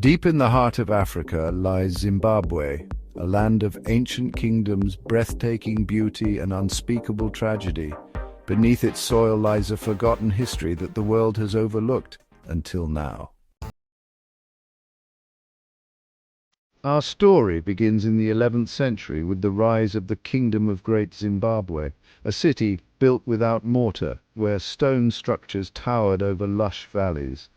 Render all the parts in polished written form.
Deep in the heart of Africa lies Zimbabwe, a land of ancient kingdoms, breathtaking beauty and unspeakable tragedy. Beneath its soil lies a forgotten history that the world has overlooked until now. Our story begins in the 11th century with the rise of the Kingdom of Great Zimbabwe, a city built without mortar, where stone structures towered over lush valleys.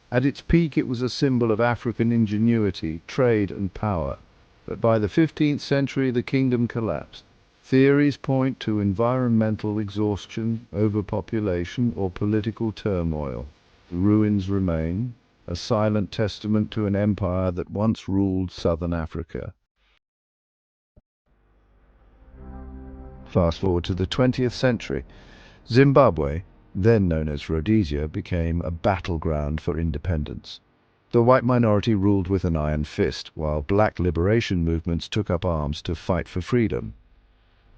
At its peak it was a symbol of African ingenuity, trade and power. But by the 15th century the kingdom collapsed. Theories point to environmental exhaustion, overpopulation or political turmoil. The ruins remain, a silent testament to an empire that once ruled southern Africa. Fast forward to the 20th century. Zimbabwe, then known as Rhodesia, became a battleground for independence. The white minority ruled with an iron fist, while black liberation movements took up arms to fight for freedom.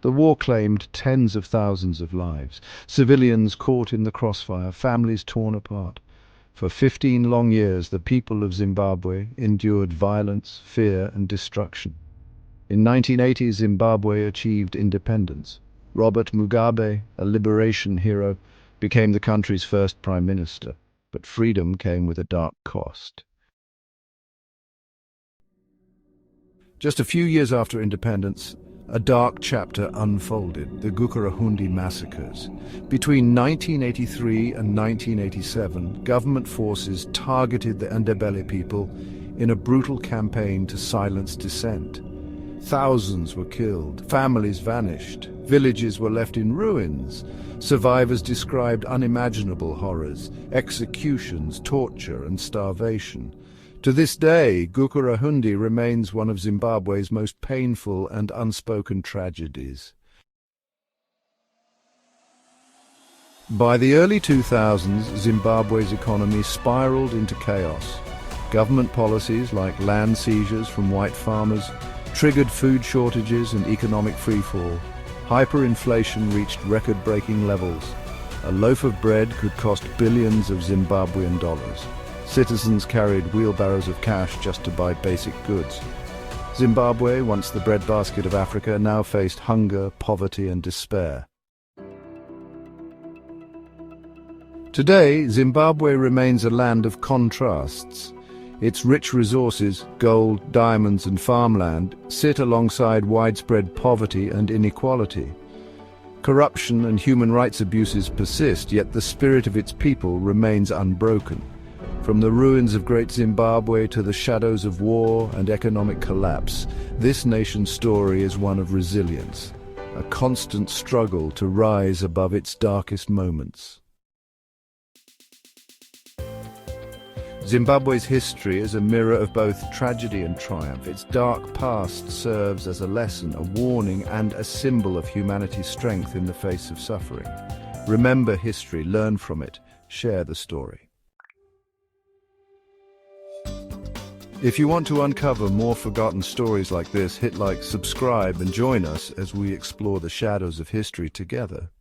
The war claimed tens of thousands of lives, civilians caught in the crossfire, families torn apart. For 15 long years, the people of Zimbabwe endured violence, fear, and destruction. In 1980, Zimbabwe achieved independence. Robert Mugabe, a liberation hero, became the country's first prime minister. But freedom came with a dark cost. Just a few years after independence, a dark chapter unfolded, the Gukurahundi Massacres. Between 1983 and 1987, government forces targeted the Ndebele people in a brutal campaign to silence dissent. Thousands were killed, families vanished, villages were left in ruins. Survivors described unimaginable horrors, executions, torture, and starvation. To this day, Gukurahundi remains one of Zimbabwe's most painful and unspoken tragedies. By the early 2000s, Zimbabwe's economy spiraled into chaos. Government policies like land seizures from white farmers triggered food shortages and economic freefall. Hyperinflation reached record-breaking levels. A loaf of bread could cost billions of Zimbabwean dollars. Citizens carried wheelbarrows of cash just to buy basic goods. Zimbabwe, once the breadbasket of Africa, now faced hunger, poverty, and despair. Today, Zimbabwe remains a land of contrasts. Its rich resources, gold, diamonds, and farmland, sit alongside widespread poverty and inequality. Corruption and human rights abuses persist, yet the spirit of its people remains unbroken. From the ruins of Great Zimbabwe to the shadows of war and economic collapse, this nation's story is one of resilience, a constant struggle to rise above its darkest moments. Zimbabwe's history is a mirror of both tragedy and triumph. Its dark past serves as a lesson, a warning, and a symbol of humanity's strength in the face of suffering. Remember history, learn from it, share the story. If you want to uncover more forgotten stories like this, hit like, subscribe, and join us as we explore the shadows of history together.